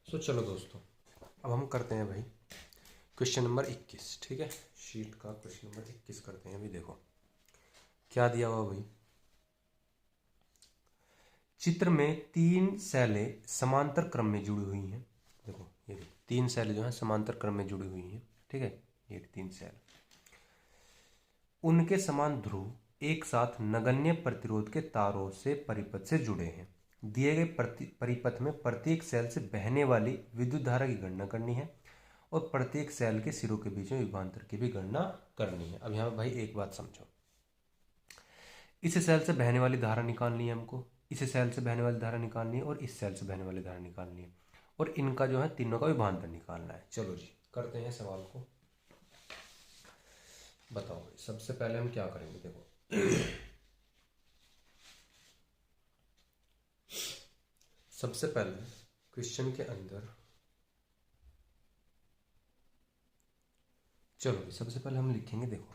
चलो दोस्तों, अब हम करते हैं भाई क्वेश्चन नंबर 21। ठीक है, शीट का क्वेश्चन नंबर 21 करते हैं। अभी देखो क्या दिया हुआ भाई। चित्र में 3 सेलें समांतर क्रम में जुड़ी हुई हैं। देखो ये 3 सेलें जो हैं समांतर क्रम में जुड़ी हुई हैं। ठीक है, ये 3 सेल, उनके समान ध्रुव एक साथ नगण्य प्रतिरोध के तारों से परिपथ से जुड़े हैं। दिए गए परिपथ में प्रत्येक सेल से बहने वाली विद्युत धारा की गणना करनी है और प्रत्येक सेल के सिरों के बीच में विभवांतर की भी गणना करनी है। अब यहाँ भाई एक बात समझो, इस सेल से बहने वाली धारा निकालनी है हमको, इस सेल से बहने वाली धारा निकालनी है और इस सेल से बहने वाली धारा निकालनी है और इनका जो है तीनों का विभवांतर निकालना है। चलो जी करते हैं सवाल को। बताओ भाई, सबसे पहले हम क्या करेंगे। देखो सबसे पहले क्वेश्चन के अंदर, चलो सबसे पहले हम लिखेंगे। देखो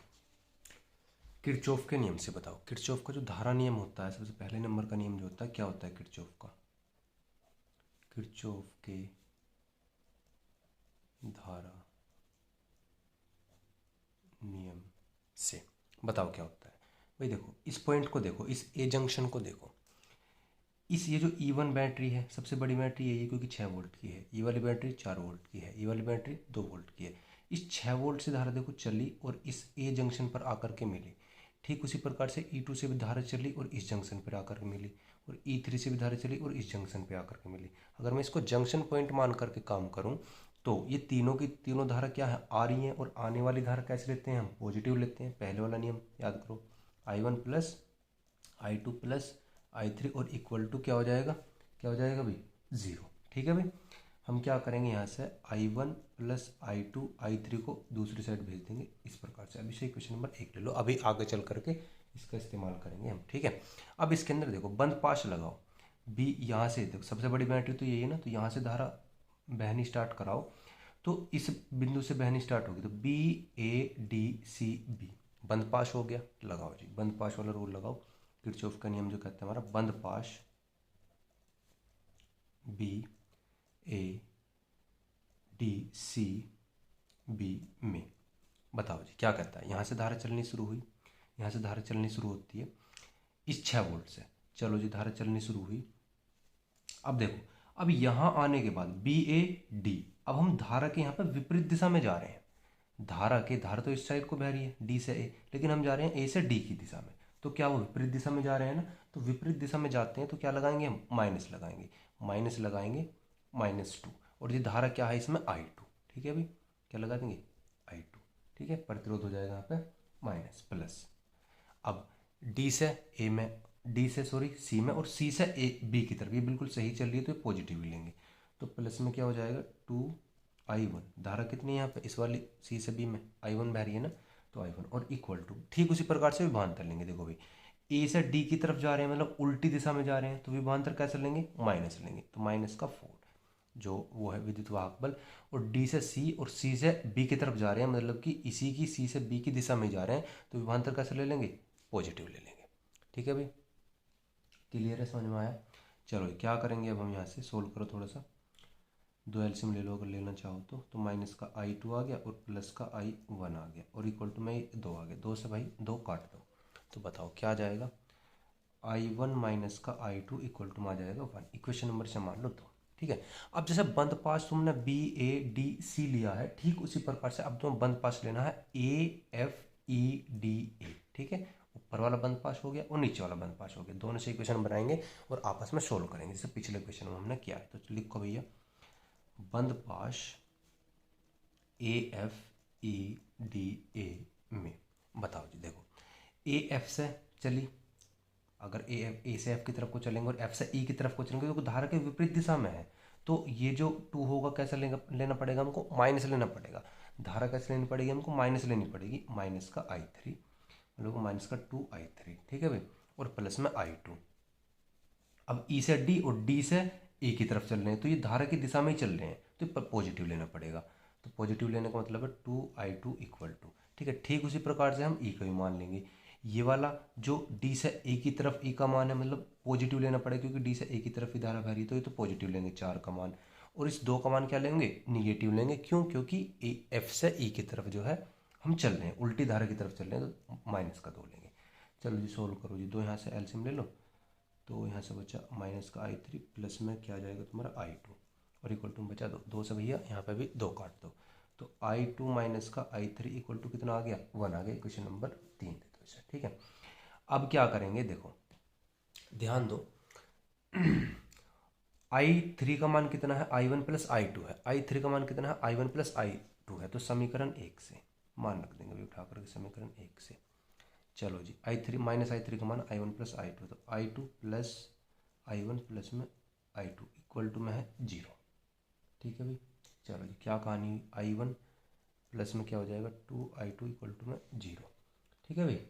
किरचॉफ के नियम से बताओ, किरचॉफ का जो धारा नियम होता है, सबसे पहले नंबर का नियम जो होता है क्या होता है किरचॉफ का। किरचॉफ के धारा नियम से बताओ क्या होता है भाई। देखो इस पॉइंट को देखो, इस ए जंक्शन को देखो, इस ये जो E1 बैटरी है, सबसे बड़ी बैटरी यही है क्योंकि 6 वोल्ट की है। ये वाली बैटरी 4 वोल्ट की है, ये वाली बैटरी 2 वोल्ट की है। इस 6 वोल्ट से धारा देखो चली और इस ए जंक्शन पर आकर के मिली। ठीक उसी प्रकार से E2 से भी धारा चली और इस जंक्शन पर आकर के मिली और E3 से भी धारा चली और इस जंक्शन पर आकर के मिली। अगर मैं इसको जंक्शन पॉइंट मान करके काम करूँ तो ये तीनों की तीनों धारा क्या है, आ रही हैं। और आने वाली धारा कैसे लेते हैं हम, पॉजिटिव लेते हैं। पहले वाला नियम याद करो, I1 plus I2 plus I3 और इक्वल टू क्या हो जाएगा, क्या हो जाएगा भाई, 0। ठीक है भाई, हम क्या करेंगे यहाँ से I1 प्लस I2 I3 को दूसरी साइड भेज देंगे इस प्रकार से। अभी से क्वेश्चन नंबर 1 ले लो, अभी आगे चल करके इसका इस्तेमाल करेंगे हम। ठीक है, अब इसके अंदर देखो बंद पाश लगाओ। बी यहाँ से देखो, सबसे बड़ी बैटरी तो यही है ना, तो यहाँ से धारा बहनी स्टार्ट कराओ। तो इस बिंदु से बहनी स्टार्ट होगी तो BADCB बंद पाश हो गया। लगाओ जी बंद पाश वाला रूल लगाओ। किरचॉफ का नियम जो कहते हैं हमारा, बंद पाश BADCB में बताओ जी क्या कहता है। यहाँ से धारा चलनी शुरू हुई, यहाँ से धारा चलनी शुरू होती है इस 6 वोल्ट से। चलो जी धारा चलनी शुरू हुई। अब देखो, अब यहाँ आने के बाद BAD, अब हम धारा के यहाँ पर विपरीत दिशा में जा रहे हैं। धारा तो इस साइड को बह रही है D से A, लेकिन हम जा रहे हैं A से D की दिशा में। तो क्या वो विपरीत दिशा में जा रहे हैं ना, तो विपरीत दिशा में जाते हैं तो क्या लगाएंगे हम, माइनस लगाएंगे। माइनस लगाएंगे -2 और ये धारा क्या है इसमें I2। ठीक है भाई, क्या लगा देंगे I2। ठीक है, प्रतिरोध हो जाएगा यहाँ पे माइनस प्लस। अब डी से ए में, सी में और सी से ए बी की तरफ, ये बिल्कुल सही चल रही है तो ये पॉजिटिव ही लेंगे। तो प्लस में क्या हो जाएगा 2I1, धारा कितनी है यहाँ पे इस वाली सी से बी में, I1 बह रही है ना, तो I1 और इक्वल टू, ठीक उसी प्रकार से विभवांतर लेंगे। देखो भाई ए से डी की तरफ जा रहे हैं, मतलब उल्टी दिशा में जा रहे हैं, तो विभवांतर कैसे लेंगे, माइनस लेंगे। तो माइनस का 4 जो वो है विद्युत वाहक बल। और डी से सी और सी से बी की तरफ जा रहे हैं, मतलब कि इसी की सी से बी की दिशा में जा रहे हैं, तो विभवांतर कैसे ले लेंगे, पॉजिटिव ले लेंगे। ठीक है भाई, क्लियर है, समझ में आया। चलो क्या करेंगे अब हम यहाँ से सोल्व करो थोड़ा सा। 2 एलसीएम ले लो अगर लेना चाहो तो माइनस का I2 आ गया और प्लस का I1 आ गया और इक्वल टू में 2 आ गया। 2 से भाई 2 काट दो तो बताओ क्या आ जाएगा, I1 माइनस का I2 इक्वल टू में आ जाएगा 1। इक्वेशन नंबर से मान लो 2। ठीक है, अब जैसे बंद पास तुमने BADC लिया है, ठीक उसी प्रकार से अब तुम्हें बंद पास लेना है AFEDA। ठीक है, ऊपर वाला बंद पास हो गया और नीचे वाला बंद पास हो गया, दोनों से इक्वेशन बनाएंगे और आपस में सोल्व करेंगे जैसे पिछले क्वेश्चन में हमने किया है। तो लिखो भैया बंद पाश AFEDA में बताओ जी। देखो AF से चली, अगर ए से एफ की तरफ को चलेंगे और एफ से ई की तरफ को चलेंगे तो धारा के विपरीत दिशा में है, तो ये जो 2 होगा कैसे लेना पड़ेगा हमको, माइनस लेना पड़ेगा। धारा कैसे लेनी पड़ेगी हमको, माइनस लेनी पड़ेगी, माइनस का I3, मतलब माइनस का 2I3। ठीक है भाई, और प्लस में I2। अब ई से डी और डी से ए की तरफ चल रहे हैं, तो ये धारा की दिशा में ही चल रहे हैं, तो पॉजिटिव लेना पड़ेगा। तो पॉजिटिव लेने का मतलब है 2I2 इक्वल टू। ठीक है, ठीक उसी प्रकार से हम ई का भी मान लेंगे। ये वाला जो डी से ए की तरफ ई का मान है, मतलब पॉजिटिव लेना पड़ेगा क्योंकि डी से ए की तरफ ही धारा बह रही है, तो ये तो पॉजिटिव लेंगे 4 का मान। और इस 2 का मान क्या लेंगे, निगेटिव लेंगे। क्यों, क्योंकि एफ से ई की तरफ जो है हम चल रहे हैं, उल्टी धारा की तरफ चल रहे हैं, तो -2 लेंगे। चलो जी सोल्व करो जी, 2 यहाँ से एलसीएम ले लो, तो यहाँ से बचा -i3 प्लस में क्या आ जाएगा तुम्हारा i2 और इक्वल टू बचा 2 से भैया यहाँ पे भी 2 काट दो, तो i2 माइनस का i3 इक्वल टू कितना आ गया, 1 आ गया। क्वेश्चन नंबर 3 दे दो इसे, ठीक है। अब क्या करेंगे, देखो ध्यान दो, i3 का मान कितना है, i1 प्लस i2 है, i3 का मान कितना है, i1 प्लस i2 है, तो समीकरण 1 से मान रख देंगे अभी उठा करके, समीकरण 1 से। चलो जी i3 माइनस i3 का मान i1 प्लस i2, तो i2 प्लस i1 प्लस में i2 इक्वल टू में है 0, ठीक है भाई। चलो जी क्या कहानी, i1 प्लस में क्या हो जाएगा 2i2 इक्वल टू में 0, ठीक है भाई।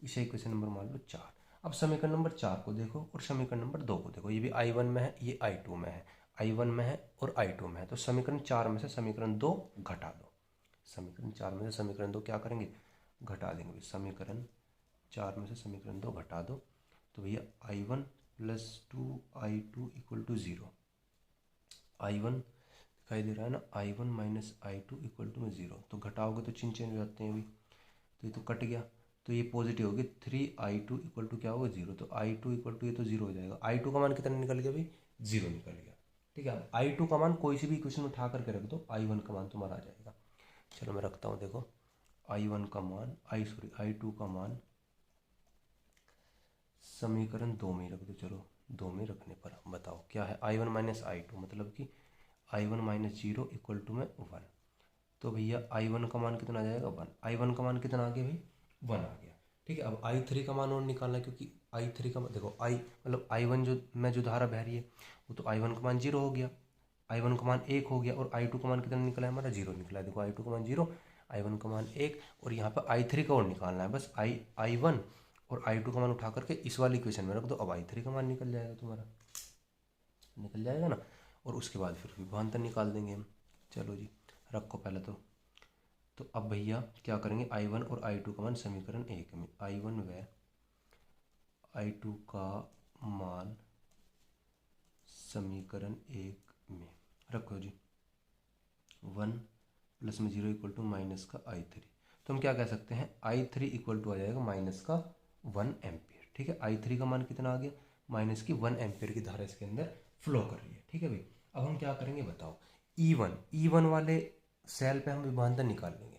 इसे क्वेश्चन नंबर मान लो 4। अब समीकरण नंबर 4 को देखो और समीकरण नंबर 2 को देखो, ये भी i1 में है, ये i2 में है, i1 में है और i2 में है, तो समीकरण 4 में से समीकरण 2 घटा दो। समीकरण 4 में से समीकरण 2 क्या करेंगे, घटा देंगे भाई। समीकरण 4 में से समीकरण 2 घटा दो, तो भैया i1 plus 2i2 equal to 0, i1 दिखाई दे रहा है ना, i1 minus i2 equal to में 0, तो घटाओगे तो चिन्ह चेंज हो जाते हैं अभी, तो ये तो कट गया, तो ये पॉजिटिव होगी, 3i2 इक्वल टू क्या होगा 0, तो i2 इक्वल टू ये तो 0 हो जाएगा। i2 का मान कितना निकल गया भाई, 0 निकल गया, ठीक है। अब i2 का मान कोई सी भी इक्वेशन उठा करके रख दो, i1 का मान तुम्हारा आ जाएगा। चलो मैं रखता हूँ, देखो i1 का मान i2 का मान समीकरण 2 में ही रख दो, चलो 2 में रखने पर बताओ क्या है, i1 माइनस i2 मतलब कि i1 माइनस 0 इक्वल टू में 1, तो भैया i1 का मान कितना आ जाएगा 1, i1 का मान कितना आ गया भाई 1 आ गया, ठीक है। अब i3 का मान और निकालना है, क्योंकि i3 का देखो मतलब i1 जो में जो धारा बह रही है वो तो i1 का मान 0 हो गया, i1 का मान 1 हो गया, और i2 का मान कितना निकला है हमारा 0 निकला है। देखो i2 का मान 0, i1 का मान 1, और यहाँ पर i3 का और निकालना है, बस i1 और i2 का मान उठा करके इस वाली इक्वेशन में रख दो, अब i3 का मान निकल जाएगा तुम्हारा, निकल जाएगा ना, और उसके बाद फिर विभवांतर निकाल देंगे हम। चलो जी रखो पहले तो अब भैया क्या करेंगे, i1 और i2 का मान समीकरण 1 में, i1 व i2 का मान समीकरण 1 में रखो जी, 1 प्लस में 0 इक्वल टू माइनस का i3, तो हम क्या कह सकते हैं, i3 इक्वल टू आ जाएगा माइनस का 1 एम्पियर, ठीक है। i3 का मान कितना आ गया, माइनस की 1 एम्पियर की धारा इसके अंदर फ्लो कर रही है, ठीक है भाई। अब हम क्या करेंगे बताओ, E1 वाले सेल पे हम विभवांतर निकाल लेंगे,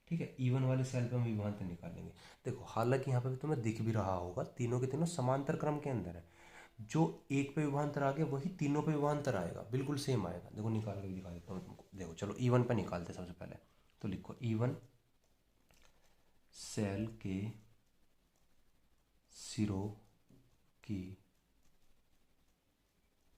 ठीक है। E1 वाले सेल पे हम विभवांतर निकाल लेंगे। देखो हालांकि यहाँ पे भी तुम्हें दिख भी रहा होगा, तीनों के तीनों समांतर क्रम के अंदर है, जो एक पे विभवांतर आ गया वही तीनों पे विभवांतर आएगा, बिल्कुल सेम आएगा। देखो निकाल के दिखा देता हूँ तुमको, देखो चलो E1 पे निकालते सबसे पहले, तो लिखो E1 सेल के सिरों की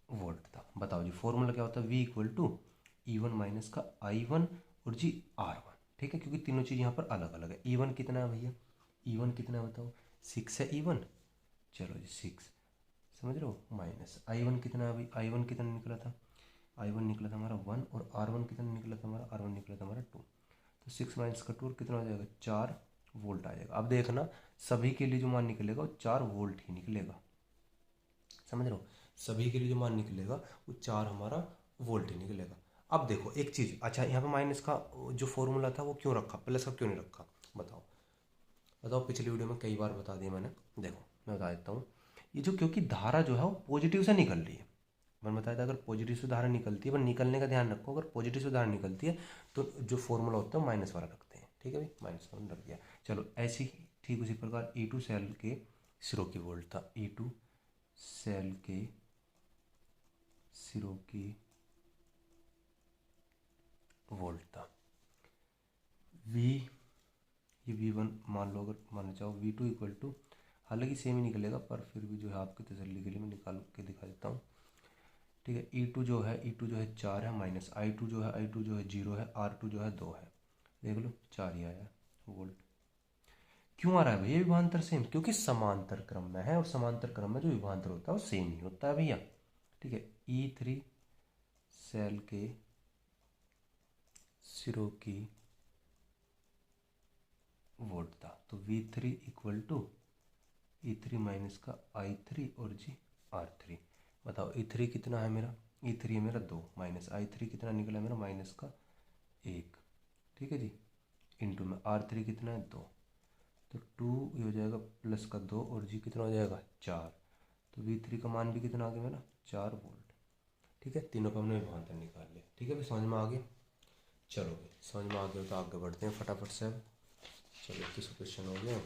वोल्टता। बताओ जी फॉर्मूला क्या होता है, V equal to E1 minus का I1 और जी R1, ठीक है, क्योंकि तीनों चीज़ यहाँ पर अलग अलग है। E1 कितना है भैया, E1 कितना है बताओ, 6 है E1, चलो जी 6 समझ रहे हो, माइनस I1 कितना है भाई, I1 कितना निकला था, I1 निकला था हमारा 1, और R1 कितना निकला था हमारा, R1 निकला था हमारा 2, तो 6 माइनस का 2 कितना हो जाएगा 4 वोल्ट आ जाएगा। अब देखना सभी के लिए जो मान निकलेगा वो 4 वोल्ट ही निकलेगा, समझ रहे हो, सभी के लिए जो मान निकलेगा वो 4 हमारा वोल्ट ही निकलेगा। अब देखो एक चीज़, अच्छा यहाँ पे माइनस का जो फॉर्मूला था वो क्यों रखा, प्लस का क्यों नहीं रखा, बताओ बताओ, पिछली वीडियो में कई बार बता दिया मैंने, देखो मैं बता देता हूँ। ये जो क्योंकि धारा जो है वो पॉजिटिव से निकल रही है, मैंने बताया था अगर पॉजिटिव से धारा निकलती है, पर निकलने का ध्यान रखो, अगर पॉजिटिव से धारा निकलती है तो जो फॉर्मूला होता है माइनस वाला रखते हैं, ठीक है भाई, माइनस वाला रख दिया। चलो ऐसी ठीक उसी प्रकार E2 सेल के सिरों की वोल्ट था, E2 सेल के सिरों की वोल्ट था, V ये V1 मान लो, अगर मानना चाहो V2 इक्वल टू, हालांकि सेम ही निकलेगा पर फिर भी जो है आपकी तसल्ली के लिए मैं निकाल के दिखा देता हूँ, ठीक है। E2 जो है 4 है, माइनस I2 जो है 0 है, R2 जो है 2 है, देख लो 4 ही आया वोल्ट। क्यों आ रहा है भैया विभवांतर सेम, क्योंकि समांतर क्रम में है, और समांतर क्रम में जो विभवांतर होता है वो सेम ही होता है भैया, ठीक है। E3 सेल के सिरों की वोल्ट था, तो V3 equal to E3 minus का I3 और जी R3। बताओ E3 कितना है मेरा, E3 है मेरा 2 माइनस I3 कितना निकला मेरा माइनस का 1, ठीक है जी, इंटू में R3 कितना है 2, तो 2 ये हो जाएगा प्लस का 2 और जी कितना हो जाएगा 4, तो V3 का मान भी कितना आ गया मेरा 4 वोल्ट। ठीक है, तीनों का हमने विभवांतर निकाल लिया। ठीक है भाई, समझ में आ गया। चलो भाई समझ में आ गया तो आगे बढ़ते हैं फटाफट से। अब चलो 21 क्वेश्चन हो गया,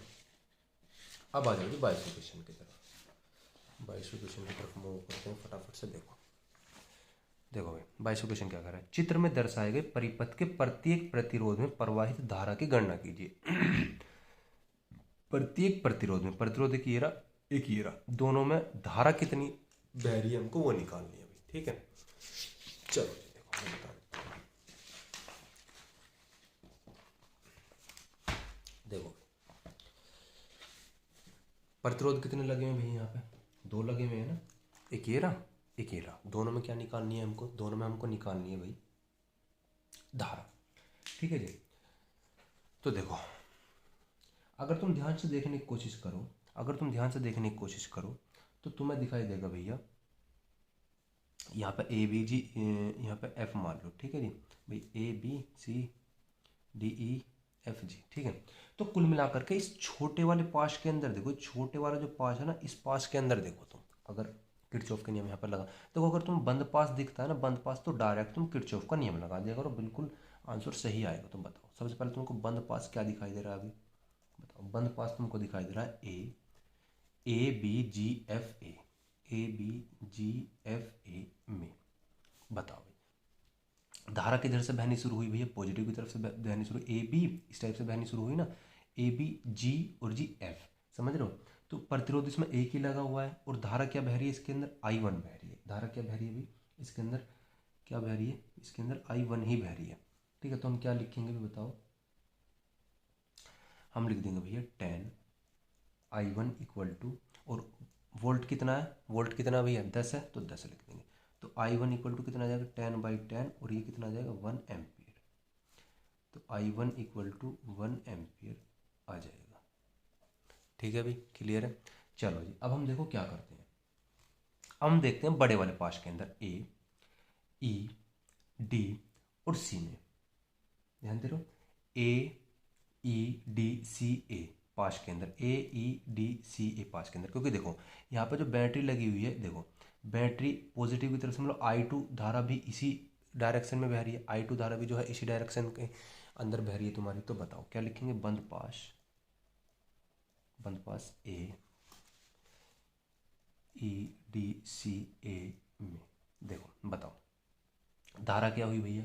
अब आ जाओ जी 22 क्वेश्चन की तरफ। 22 क्वेश्चन की तरफ मूव करते हैं फटाफट से। देखो भाई 22 क्वेश्चन क्या कर रहा है, चित्र में दर्शाए गए परिपथ के प्रत्येक प्रतिरोध में प्रवाहित धारा की गणना कीजिए। प्रत्येक प्रतिरोध में, प्रतिरोध एक ये रहा एक ये रहा, दोनों में धारा कितनी बह रही है हमको वो निकालनी है भाई। ठीक है, चलो जी देखो मैं बता देता हूँ। देखो प्रतिरोध कितने लगे हुए भाई, यहाँ पे 2 लगे हुए हैं ना, एक ये रहा एक ये रहा, दोनों में क्या निकालनी है हमको, दोनों में हमको निकालनी है भाई धारा। ठीक है जी, तो देखो अगर तुम ध्यान से देखने की कोशिश करो, अगर तुम ध्यान से देखने की कोशिश करो तो तुम्हें दिखाई देगा भैया यहाँ पे ए बी जी, यहाँ पे एफ मान लो। ठीक है जी भाई, A B C D E F G. ठीक है, तो कुल मिलाकर के इस छोटे वाले पाश के अंदर देखो, छोटे वाला जो पाश है ना, इस पाश के अंदर देखो तुम, अगर किरचॉफ का नियम यहाँ पर लगा देखो, अगर तुम बंद पास दिखता है ना, बंद पास, तो डायरेक्ट तुम किरचॉफ का नियम लगा दिया करो, बिल्कुल आंसर सही आएगा। तुम बताओ सबसे पहले तुमको बंद पास क्या दिखाई दे रहा है अभी, बताओ। बंद पास तुमको दिखाई दे रहा है A B G F A B G F A में, बताओ भाई धारा किधर से बहनी शुरू हुई भैया, पॉजिटिव की तरफ से बहनी शुरू, ए बी इस टाइप से बहनी शुरू हुई ना, ए बी जी और जी एफ, समझ रहे हो। तो प्रतिरोध इसमें एक ही लगा हुआ है और धारा क्या बह रही है इसके अंदर, I1 बह रही है। धारा क्या बह रही है भाई इसके अंदर, क्या बह रही है इसके अंदर, I1 ही बह रही है। ठीक है, तो हम क्या लिखेंगे भी बताओ, हम लिख देंगे भैया 10 I1 इक्वल टू, और वोल्ट कितना है, वोल्ट कितना भैया 10 है, तो 10 लिख देंगे। तो I1 इक्वल टू कितना आ जाएगा 10/10, और ये कितना आ जाएगा 1 एम्पियर, तो I1 इक्वल टू 1 एम्पियर आ जाएगा। ठीक है भाई, क्लियर है। चलो जी, अब हम देखो क्या करते हैं, अब हम देखते हैं बड़े वाले पाश के अंदर ए ई डी और सी में, ध्यान दे रहो, ए ई डी सी ए पाश के अंदर, ए ई डी सी ए पाश के अंदर, क्योंकि देखो यहाँ पे जो बैटरी लगी हुई है, देखो बैटरी पॉजिटिव की तरफ से मतलब I2 धारा भी इसी डायरेक्शन में बह रही है, I2 धारा भी जो है इसी डायरेक्शन के अंदर बह रही है तुम्हारी। तो बताओ क्या लिखेंगे, बंद पास ए ई डी सी ए में, देखो बताओ धारा क्या हुई भैया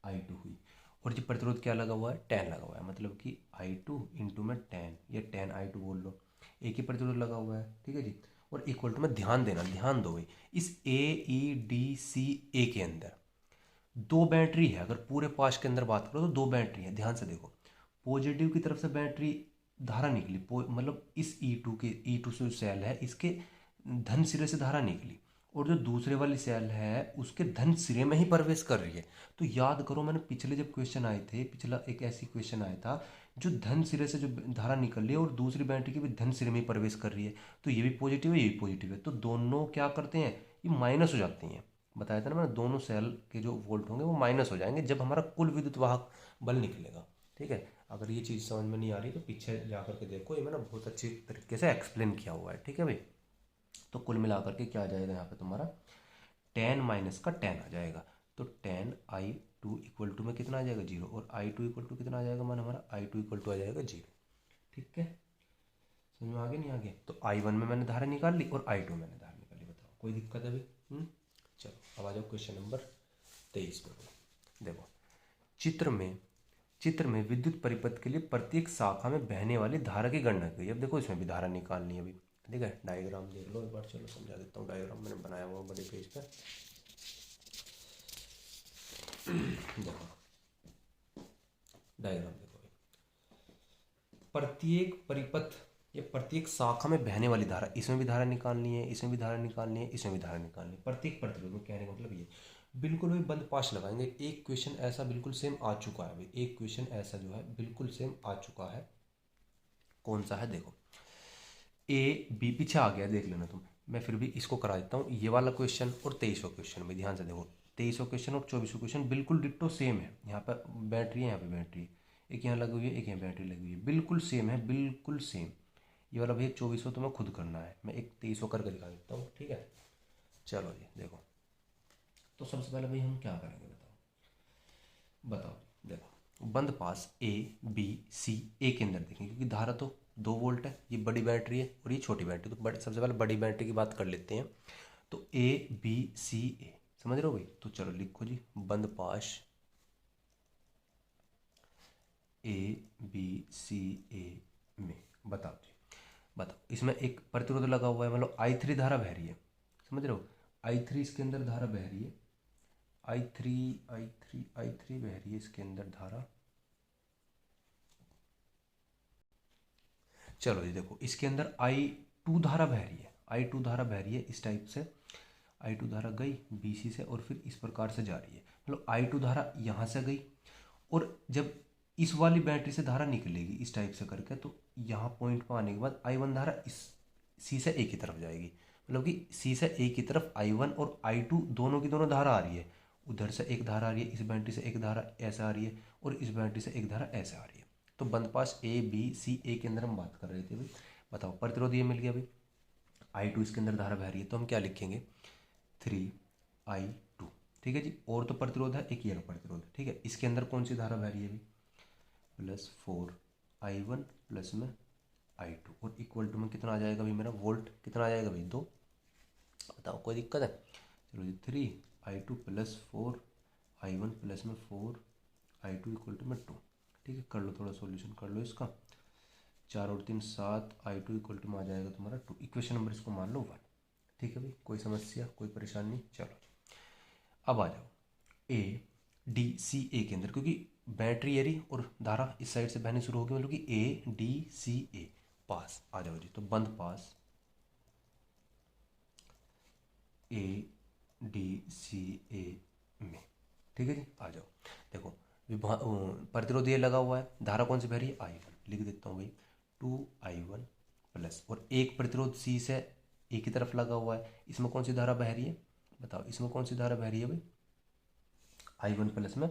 I2 हुई, और जो प्रतिरोध क्या लगा हुआ है 10 लगा हुआ है, मतलब कि I2 इंटू में 10 या 10 I2 बोल लो, एक ही प्रतिरोध लगा हुआ है। ठीक है जी, और इक्वल टू में ध्यान देना, ध्यान दो भाई, इस ए ई डी सी ए के अंदर 2 बैटरी है, अगर पूरे पाश के अंदर बात करो तो 2 बैटरी है। ध्यान से देखो, पॉजिटिव की तरफ से बैटरी धारा निकली, मतलब इस E2 से सेल है इसके धन सिरे से धारा निकली, और जो दूसरे वाली सेल है उसके धन सिरे में ही प्रवेश कर रही है। तो याद करो मैंने पिछले जब क्वेश्चन आए थे, पिछला एक ऐसी क्वेश्चन आया था जो धन सिरे से जो धारा निकल रही है और दूसरी बैटरी की भी धन सिरे में ही प्रवेश कर रही है, तो ये भी पॉजिटिव है ये भी पॉजिटिव है, तो दोनों क्या करते हैं, ये माइनस हो जाती हैं। बताया था ना मैंने, दोनों सेल के जो वोल्ट होंगे वो माइनस हो जाएंगे जब हमारा कुल विद्युत वाहक बल निकलेगा। ठीक है, अगर ये चीज़ समझ में नहीं आ रही तो पीछे जा करके देखो, ये मैंने बहुत अच्छी तरीके से एक्सप्लेन किया हुआ है। ठीक है भाई, तो कुल मिलाकर के क्या आ जाएगा यहाँ पे तुम्हारा 10 माइनस का 10 आ जाएगा, तो 10I2 इक्वल टू में कितना आ जाएगा 0, और I2 इक्वल टू कितना आ जाएगा मान हमारा I2 इक्वल टू आ जाएगा 0। ठीक है, समझ में आगे नहीं आगे, तो I1 में मैंने धारा निकाल ली और I2 मैंने धारा निकाल ली, बताओ कोई दिक्कत है भाई। चलो अब आ जाओ क्वेश्चन नंबर 23 पर। देखो चित्र में विद्युत परिपथ के लिए प्रत्येक शाखा में बहने वाली धारा की गणना की। अब देखो इसमें भी धारा निकालनी है अभी। ठीक है, डायग्राम देख लो एक बार, चलो समझा देता हूँ, डायग्राम मैंने बनाया हुआ बड़े पेज पर। देखो डायग्राम देखो भाई, प्रत्येक परिपथ या प्रत्येक शाखा में बहने वाली धारा, इसमें भी धारा निकालनी है, इसमें भी धारा निकालनी है, इसमें भी धारा निकालनी है, प्रत्येक प्रतिरोध में, कहने का मतलब ये बिल्कुल भी बंद पाश लगाएंगे। एक क्वेश्चन ऐसा बिल्कुल सेम आ चुका है भाई, एक क्वेश्चन ऐसा जो है बिल्कुल सेम आ चुका है, कौन सा है देखो, ए बी पीछे आ गया देख लेना तुम, मैं फिर भी इसको करा देता हूँ। ये वाला क्वेश्चन और 23वां क्वेश्चन में ध्यान से देखो, 23वां क्वेश्चन और 24वां क्वेश्चन बिल्कुल डिट्टो सेम है। यहाँ पर बैटरी है, यहाँ पे बैटरी है, एक यहाँ लगी हुई है, एक यहाँ बैटरी लगी हुई है, बिल्कुल सेम है, बिल्कुल सेम। ये वाला भैया 24वां तुम्हें खुद करना है, मैं एक 23वां करके दिखा देता हूँ, ठीक है। चलो जी देखो, तो सबसे पहले भाई हम क्या करेंगे, बताओ देखो, बंद पास ए बी सी, ए के अंदर देखेंगे क्योंकि धारा तो 2 वोल्ट है, ये बड़ी बैटरी है और ये छोटी बैटरी, तो बड़े सबसे पहले बड़ी बैटरी की बात कर लेते हैं। तो ए बी सी ए, समझ रहे हो भाई, तो चलो लिखो जी, बंद पास ए बी सी ए में, बताओ जी, बताओ इसमें एक प्रतिरोध लगा हुआ है, मतलब I3 धारा बह रही है, समझ रहे हो, I3 इसके अंदर धारा बह रही है, आई थ्री बह रही है इसके अंदर धारा। चलो जी देखो, इसके अंदर I2 धारा बह रही है, I2 धारा बह रही है इस टाइप से, I2 धारा गई BC से और फिर इस प्रकार से जा रही है, मतलब I2 धारा यहाँ से गई, और जब इस वाली बैटरी से धारा निकलेगी इस टाइप से करके, तो यहाँ पॉइंट पर आने के बाद I1 धारा इस C से A की तरफ जाएगी, मतलब कि C से A की तरफ I1 और I2 दोनों की दोनों धारा आ रही है, उधर से एक धारा आ रही है, इस बैटरी से एक धारा ऐसा आ रही है, और इस बैटरी से एक धारा ऐसे आ रही है। तो बंद पास ए बी सी, ए के अंदर हम बात कर रहे थे भाई, बताओ प्रतिरोध ये मिल गया भाई, I2 इसके अंदर धारा बह रही है, तो हम क्या लिखेंगे 3I2, ठीक है जी। और तो प्रतिरोध है एक, ये प्रतिरोध, ठीक है, इसके अंदर कौन सी धारा बह रही है भाई, +4I1 प्लस में I2, और इक्वल टू में कितना आ जाएगा भाई मेरा, वोल्ट कितना आ जाएगा भाई 2, बताओ कोई दिक्कत है। चलो जी 3I2 प्लस 4I1 प्लस में 4I2 इक्वल टू में 2, ठीक है, कर लो थोड़ा सॉल्यूशन कर लो इसका, 4 और 3 7, I2 इक्वल टू में आ जाएगा तुम्हारा 2, इक्वेशन नंबर इसको मान लो 1, ठीक है भाई, कोई समस्या कोई परेशानी। चलो अब आ जाओ ए डी सी ए के अंदर, क्योंकि बैटरी एरी और धारा इस साइड से बहनी शुरू होगी, मतलब कि ए डी सी ए पास, आ जाओ जी, तो बंद पास ए डी सी ए में, ठीक है जी, आ जाओ देखो, प्रतिरोध ये लगा हुआ है, धारा कौन सी बह रही है I1, लिख देता हूँ भाई 2I1 प्लस, और एक प्रतिरोध सी से ए की तरफ लगा हुआ है, इसमें कौन सी धारा बह रही है, बताओ इसमें कौन सी धारा बह रही है भाई, I1 प्लस में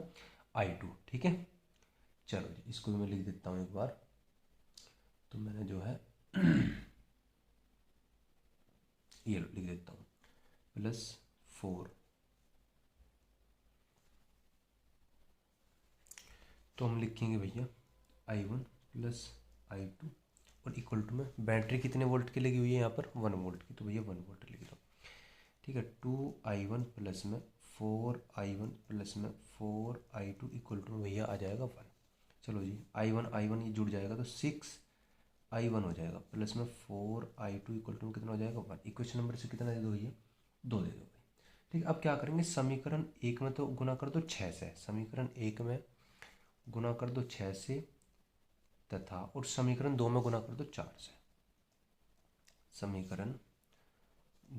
I2, ठीक है। चलो जी इसको भी मैं लिख देता हूँ एक बार, तो मैंने जो है ये लिख देता हूँ +4, तो हम लिखेंगे भैया I1 प्लस I2 और इक्वल टू में बैटरी कितने वोल्ट की लगी हुई है यहाँ पर 1 वोल्ट की, तो भैया 1 वोल्ट लिख दो, ठीक है। 2I1 प्लस में 4I1 प्लस में 4I2 इक्वल टू में भैया आ जाएगा 1। चलो जी I1 ये जुड़ जाएगा तो 6I1 हो जाएगा, प्लस में 4I2 इक्वल टू में कितना हो जाएगा 1, इक्वेशन नंबर से कितना दे दो भैया 2 दे दो भाई, ठीक है। अब क्या करेंगे, समीकरण 1 में तो गुना कर दो 6 से, समीकरण 1 में गुना कर दो 6 से, तथा और समीकरण 2 में गुना कर दो 4 से, समीकरण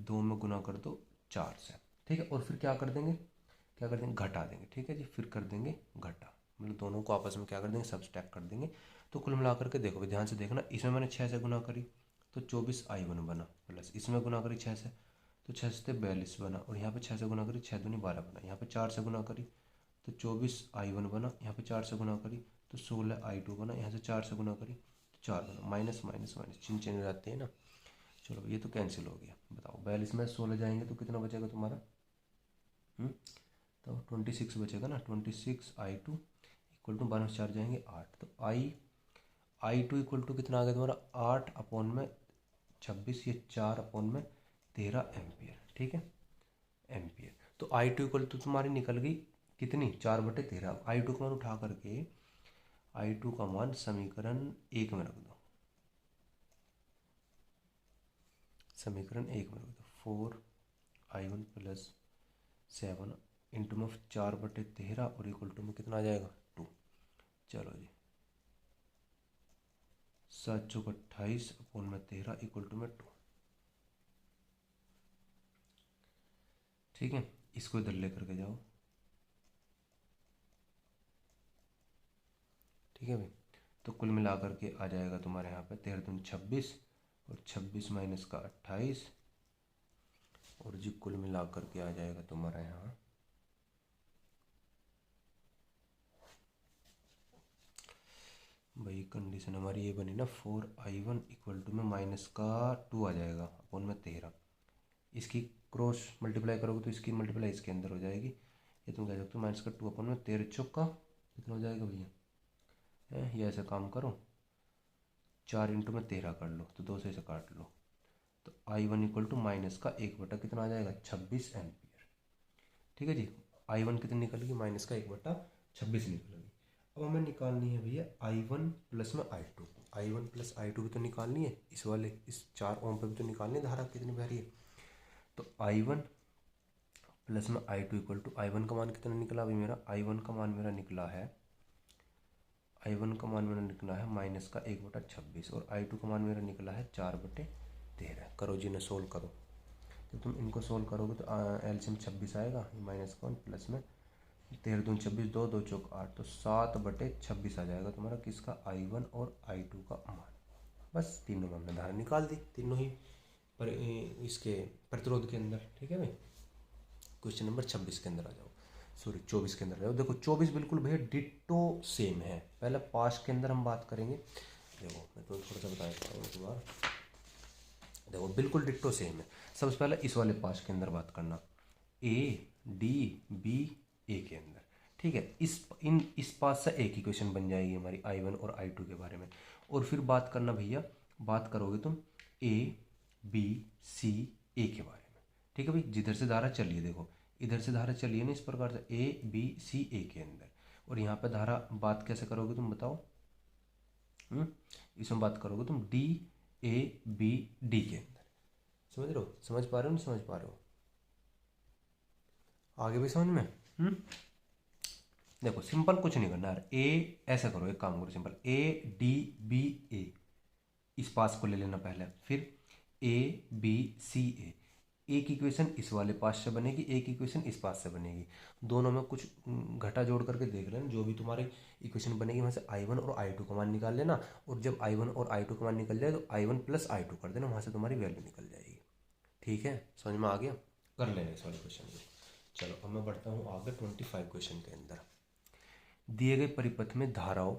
2 में गुना कर दो 4 से, ठीक है। और फिर क्या कर देंगे, क्या कर देंगे घटा देंगे, ठीक है जी, फिर कर देंगे घटा, मतलब दोनों को आपस में क्या कर देंगे सब्सट्रैक्ट कर देंगे। तो कुल मिला करके देखो भाई, ध्यान से देखना, इसमें मैंने 6 से गुना करी तो 24I1 बना, प्लस इसमें गुना करी 6 से तो 6 से 42 बना, और यहाँ पे 6 से गुना करी 6 दूनी 12 बना, यहाँ पे 4 से गुना करी तो 24I1 बना, यहाँ पे 4 से गुना करी तो 16I2 बना, यहाँ से 4 से गुना करी तो 4 बना, माइनस माइनस माइनस चिन्ह चेंज हो जाते हैं ना। चलो ये तो कैंसिल हो गया, बताओ 42 में 16 जाएंगे तो कितना बचेगा तुम्हारा, तो 26 बचेगा ना, 26I2 इक्वल टू 12 4 जाएंगे 8, तो I2 इक्वल टू कितना आ गया तुम्हारा 8/26, ये 4/13 एम्पियर, ठीक है एम्पियर। तो I2 इक्वल टू तुम्हारी निकल गई कितनी 4/13, I2 का मान उठा करके I2 का मान समीकरण 1 में रख दो, समीकरण 1 में रख दो 4I1 प्लस 7 इंटू में 4/13 और इक्वल टू में कितना आ जाएगा 2। चलो जी 7 चौक 28/13 इक्वल टू में 2, ठीक है। इसको इधर लेकर के जाओ, ठीक है भाई, तो कुल मिला करके आ जाएगा तुम्हारे यहाँ पे 13 दूनी 26 और 26 माइनस का 28 और जी कुल मिलाकर के आ जाएगा तुम्हारा यहाँ भाई कंडीशन हमारी ये बनी ना 4i1 इक्वल टू में माइनस का 2 आ जाएगा अपन में 13। इसकी क्रॉस मल्टीप्लाई करोगे तो इसकी मल्टीप्लाई इसके अंदर हो जाएगी। ये तुम कह सकते हो माइनस का 2 अपन में 13 चौका कितना हो जाएगा भैया है। ये ऐसे काम करो 4 इंटू में 13 कर लो तो 2 से इसे काट लो तो i1 इक्वल टू माइनस का 1 बटा कितना आ जाएगा 26 एम्पियर। ठीक है जी। i1 कितनी निकल गई माइनस का 1 बटा 26 निकल गई। अब हमें निकालनी है भैया i1 प्लस में i2। i1 प्लस i2 भी तो निकालनी है, इस वाले इस 4 ओम पे भी तो निकालनी है धारा कितनी बह रही है। तो i1 प्लस में i2 इक्वल टू i1 का मान कितना निकला अभी मेरा i1 का मान मेरा निकला है माइनस का 1 बटा 26 और i2 का मान मेरा निकला है 4 बटे 13। करो जी ने सोल्व करो। तो तुम इनको सोल्व करोगे तो एलसीएम 26 आएगा माइनस का प्लस में 13 दूनी 26 2 2 चौक 8 तो 7 बटे 26 आ जाएगा तुम्हारा किसका i1 और i2 का मान। बस तीनों में हमने धारा निकाल दी तीनों ही पर इसके प्रतिरोध के अंदर। ठीक है भाई। क्वेश्चन नंबर 26 के अंदर आ जाओ, सॉरी 24 के अंदर आ जाओ। देखो 24 बिल्कुल भैया डिट्टो सेम है। पहले पास्ट के अंदर हम बात करेंगे। देखो मैं तो थोड़ा सा बता देता हूँ एक बार। देखो बिल्कुल डिट्टो सेम है। सबसे पहले इस वाले पास्ट के अंदर बात करना ADB A के अंदर। ठीक है। इस पास से एक इक्वेशन बन जाएगी हमारी i1 और i2 के बारे में। और फिर बात करना भैया, बात करोगे तुम ABCA के बारे में। ठीक है भाई। जिधर से धारा चलिए देखो इधर से धारा चलिए ना इस प्रकार से ABCA के अंदर। और यहाँ पे धारा बात कैसे करोगे तुम बताओ। इसमें बात करोगे तुम DABD के अंदर। समझ रहे हो, समझ पा रहे हो नहीं समझ पा रहे हो आगे भी समझ में। देखो सिंपल कुछ नहीं करना यार। ऐसा करो एक काम करो सिंपल ADBA इस पास को ले लेना पहले, फिर ABCA। एक इक्वेशन इस वाले पास से बनेगी, एक इक्वेशन इस पास से बनेगी। दोनों में कुछ घटा जोड़ करके देख लेना, जो भी तुम्हारी इक्वेशन बनेगी वहाँ से i1 और i2 का मान निकाल लेना। और जब i1 और i2 का मान निकल जाए तो i1 प्लस i2 कर देना, वहाँ से तुम्हारी वैल्यू निकल जाएगी। ठीक है, समझ में आ गया। कर लेना इस वाले क्वेश्चन को। चलो अब मैं बढ़ता हूँ आगे 25 क्वेश्चन के अंदर। दिए गए परिपथ में धाराओं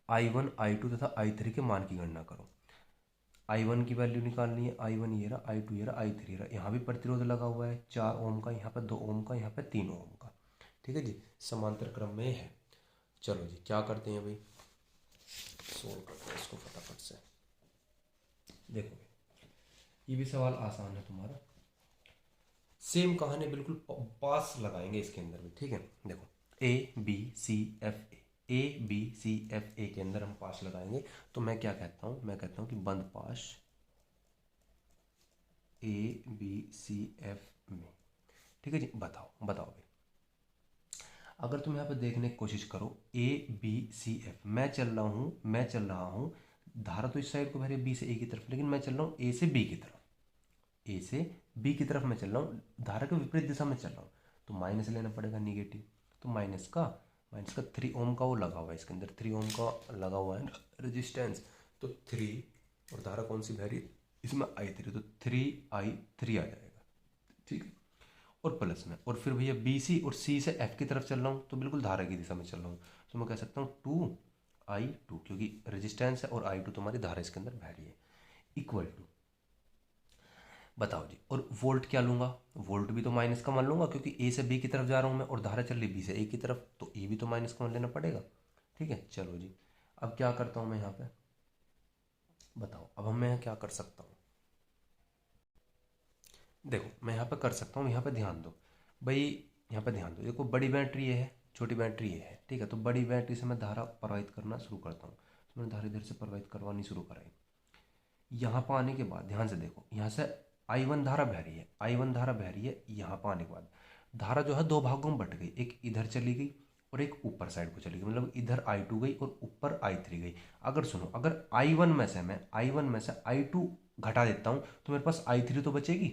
i1 i2 तथा i3 के मान की गणना करो। i1 की वैल्यू निकालनी है, i1 ये रहा, i2 ये रहा, i3 ये रहा। यहाँ भी प्रतिरोध लगा हुआ है 4 ओम का, यहाँ पर 2 ओम का, यहाँ पर 3 ओम का। ठीक है जी, समांतर क्रम में है। चलो जी क्या करते हैं भाई, सोल्व करते हैं इसको फटाफट से। देखो ये भी सवाल आसान है तुम्हारा, सेम कहानी बिल्कुल पास लगाएंगे इसके अंदर भी। ठीक है, देखो ABCFA के अंदर हम पास लगाएंगे। तो मैं क्या कहता हूँ, मैं कहता हूँ कि बंद पास ABCF में। ठीक है जी, बताओ भाई। अगर तुम यहाँ पे देखने की कोशिश करो ABCF, मैं चल रहा हूँ धारा तो इस साइड को बह B से A की तरफ, लेकिन मैं चल रहा हूँ A से B की तरफ। A से B की तरफ मैं चल रहा हूँ, धारा के विपरीत दिशा में चल रहा हूँ, तो माइनस लेना पड़ेगा निगेटिव। तो माइनस का 3 ओम का वो लगा हुआ है इसके अंदर, 3 ओम का लगा हुआ है रेजिस्टेंस। तो 3 और धारा कौन सी बह रही है इसमें i3, तो 3i3 आ जाएगा। ठीक है, और प्लस में, और फिर भैया BC और C से F की तरफ चल रहा हूँ तो बिल्कुल धारा की दिशा में चल रहा हूँ। तो मैं कह सकता हूँ 2i2, क्योंकि रेजिस्टेंस है और i2 तुम्हारी धारा इसके अंदर बह रही है, इक्वल टू। बताओ जी, और वोल्ट क्या लूँगा, वोल्ट भी तो माइनस का मान लूँगा, क्योंकि A से B की तरफ जा रहा हूँ मैं और धारा चल रही B से A की तरफ, तो A भी तो माइनस का मान लेना पड़ेगा। ठीक है, चलो जी अब क्या करता हूँ मैं यहाँ पे, बताओ अब मैं क्या कर सकता हूँ। देखो मैं यहाँ पे कर सकता हूँ, यहाँ पे ध्यान दो भाई, यहाँ पे ध्यान दो। देखो बड़ी बैटरी ये है, छोटी बैटरी ये है। ठीक है, तो बड़ी बैटरी से मैं धारा प्रवाहित करना शुरू करता हूँ। तो मैंने धारा इधर से प्रवाहित करवानी शुरू कराई। यहाँ पर आने के बाद ध्यान से देखो, यहाँ से i1 धारा बह रही है, i1 धारा बह रही है। यहाँ पर आने के बाद धारा जो है दो भागों में बट गई, एक इधर चली गई और एक ऊपर साइड को चली गई, मतलब इधर i2 गई और ऊपर i3 गई। अगर सुनो, अगर i1 में से i2 घटा देता हूँ तो मेरे पास i3 तो बचेगी।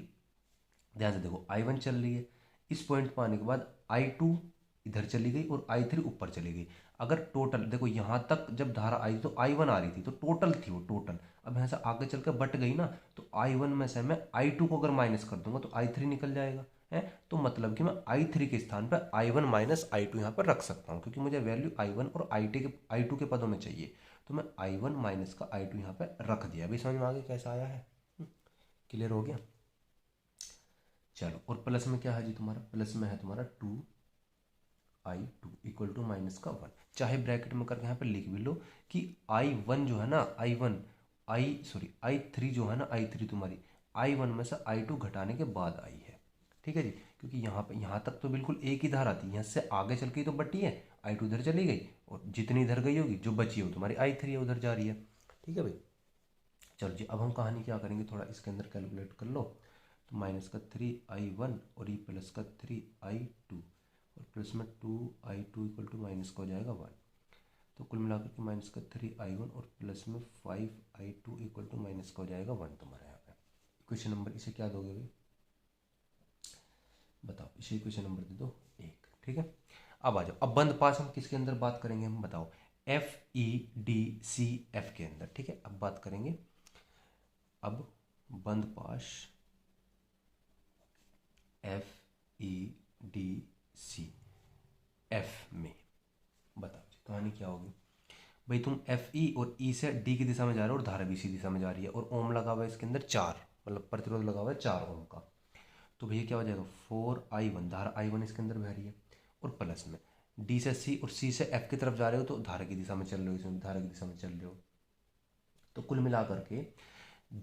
ध्यान से देखो i1 चल रही है, इस पॉइंट पर आने के बाद i2 इधर चली गई और I3 ऊपर चली गई। अगर टोटल देखो यहाँ तक जब धारा आई तो I1 आ रही थी तो टोटल थी वो टोटल। अब यहाँ से आगे चल कर बट गई ना, तो I1 में से मैं I2 को अगर माइनस कर दूंगा तो I3 निकल जाएगा है। तो मतलब कि मैं I3 के स्थान पर I1 माइनस I2 यहाँ पर रख सकता हूँ, क्योंकि मुझे वैल्यू I1 और I2 के पदों में चाहिए। तो मैं I1 माइनस का I2 यहाँ पर रख दिया। अभी समझ में आ गया कैसा आया है? क्लियर हो गया? चलो, और प्लस में क्या है जी तुम्हारा? प्लस में है तुम्हारा 2I2 इक्वल टू माइनस का 1। चाहे ब्रैकेट में करके यहाँ पे लिख भी लो कि I1 जो है ना, I3 जो है ना, I3 तुम्हारी I1 में से I2 घटाने के बाद आई है। ठीक है जी, क्योंकि यहाँ तक तो बिल्कुल एक ही धारा थी, यहाँ से आगे चल के तो बटी है, I2 इधर चली गई और जितनी इधर गई होगी जो बची है वो तुम्हारी I3 है, उधर जा रही है। ठीक है भाई, चलो जी अब हम कहानी क्या करेंगे, थोड़ा इसके अंदर कैलकुलेट कर लो। तो माइनस का 3I1 और ये प्लस का 3I2 और प्लस में 2I2 इक्वल टू माइनस का हो जाएगा 1। तो कुल मिलाकर के माइनस का 3I1 और प्लस में 5I2 इक्वल टू माइनस का हो जाएगा 1 तुम्हारे यहाँ पे। इक्वेशन नंबर इसे क्या दोगे भाई? बताओ, इसे इक्वेशन नंबर दे दो 1। ठीक है, अब आ जाओ, अब बंद पास हम किसके अंदर बात करेंगे, हम बताओ FEDCF के अंदर। ठीक है, अब बात करेंगे अब बंद पाश FEDCF में। बताओ जी कहानी क्या होगी भाई? तुम FE और E से D की दिशा में जा रहे हो और धारा भी इसी दिशा में जा रही है और ओम लगा हुआ है इसके अंदर 4, मतलब प्रतिरोध लगा हुआ है 4 ओम का। तो भैया क्या हो जाएगा 4I1, धारा I1 इसके अंदर बह रही है और प्लस में D से C और C से F की तरफ जा रहे हो तो धारा की दिशा में चल रहे हो, इसमें धारा की दिशा में चल रहे हो। तो कुल मिला करके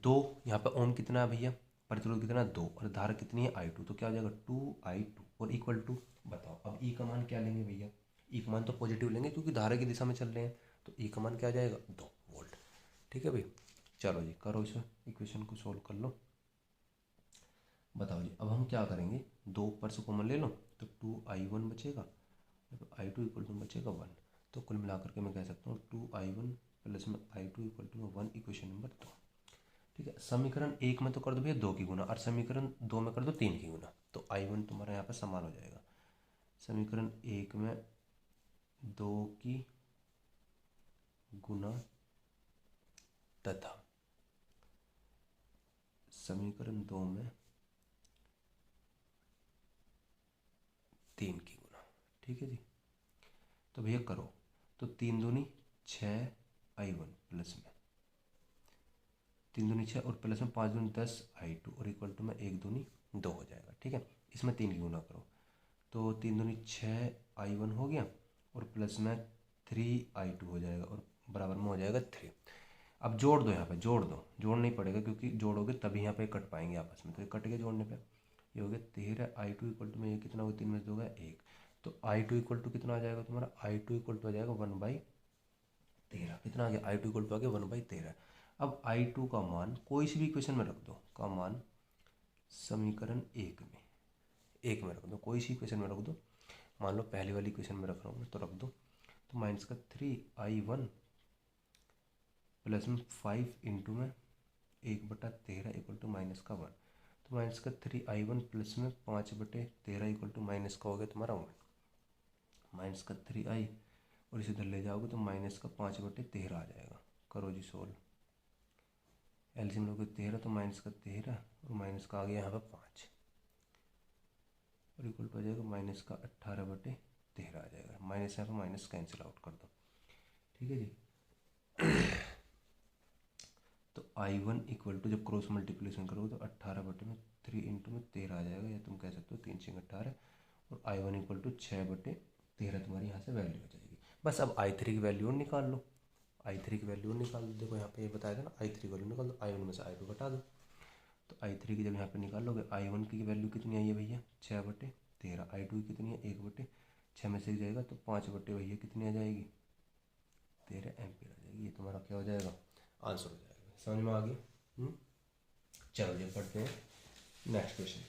2 यहाँ पे ओम कितना है भैया, प्रतिरोध कितना है 2 और धारा कितनी है I2, तो क्या हो जाएगा 2I2 और इक्वल टू, बताओ अब E का मान क्या लेंगे भैया? E का मान तो पॉजिटिव लेंगे क्योंकि धारा की दिशा में चल रहे हैं, तो E का मान क्या आ जाएगा 2 वोल्ट। ठीक है भाई, चलो जी करो इसे, इक्वेशन को सोल्व कर लो। बताओ जी अब हम क्या करेंगे, 2 ऊपर से कॉमन ले लो तो 2I1 बचेगा, I2 इक्वल टू बचेगा 1। तो कुल मिलाकर के मैं कह सकता हूँ 2I1 प्लस में I2 equal to 1, equation number 2। ठीक है, समीकरण 1 में तो कर दो भैया 2 की गुना और समीकरण 2 में कर दो 3 की गुना, तो I1 तुम्हारा यहाँ पर समान हो जाएगा। समीकरण 1 में 2 की गुना तथा समीकरण 2 में 3 की गुना। ठीक है जी, तो भैया करो, तो 3 दूनी 6I1 प्लस में 3 दूनी 6 और प्लस में 5 दूनी 10I2 और इक्वल टू में 1 दूनी 2 हो जाएगा। ठीक है, इसमें 3 की गुना करो तो 3 दूनी 6I1 हो गया और प्लस में 3I2 हो जाएगा और बराबर में हो जाएगा 3। अब जोड़ दो, यहाँ पे जोड़ दो, जोड़ नहीं पड़ेगा क्योंकि जोड़ोगे तभी यहाँ पे कट पाएंगे आपस में, तो ये कट गया जोड़ने पे, ये हो गया 13I2 इक्वल टू में ये कितना होगा 3 में से 2 गया 1, तो I2 इक्वल टू कितना आ जाएगा तुम्हारा? I2 इक्वल टू आ जाएगा 1/13। कितना आ गया? I2 इक्वल टू आ गया 1/13। अब I2 का मान कोई सी भी इक्वेशन में रख दो, का मान समीकरण 1 में रख दो, कोई सी इक्वेशन में रख दो। मान लो पहली वाली इक्वेशन में रख रहा हूँ तो रख दो, तो माइनस का 3I1 प्लस में 5 इंटू में 1/13 इक्वल टू माइनस का 1, तो माइनस का 3I1 प्लस में 5/13 इक्वल टू माइनस का हो गया तुम्हारा 1, माइनस का 3I और इसे इधर ले जाओगे तो माइनस का 5/13 आ जाएगा। करो जी सोल्व, एलसीएम लोगे 13 तो माइनस का 13 और माइनस का आ गया यहाँ पर 5 और इक्वल टू आ जाएगा माइनस का 18/13 आ जाएगा। माइनस यहाँ पर माइनस कैंसिल आउट कर दो। ठीक है जी, तो I1 इक्वल टू जब क्रॉस मल्टीप्लिकेशन करोगे तो 18/3 इंटू में 13 आ जाएगा, या तुम कह सकते हो 3 6 18 और I1 इक्वल टू 6/13 तुम्हारी यहाँ से वैल्यू हो जाएगी। बस अब I3 की वैल्यू निकाल लो, I3 की वैल्यू निकाल दो। देखो यहाँ पे ये बताया था ना, I3 की वैल्यू निकाल दो, I1 में से I2 घटा दो, तो I3 की जब यहाँ पे निकालोगे I1 की वैल्यू कितनी आई है भैया 6/13, I2 की कितनी है 1/6 में से जाएगा तो 5 भैया कितनी आ जाएगी 13 एम्पीयर आ जाएगी। ये तुम्हारा क्या हो जाएगा? आंसर हो जाएगा। समझ में आ गया? चलो ये पढ़ते हैं नेक्स्ट क्वेश्चन।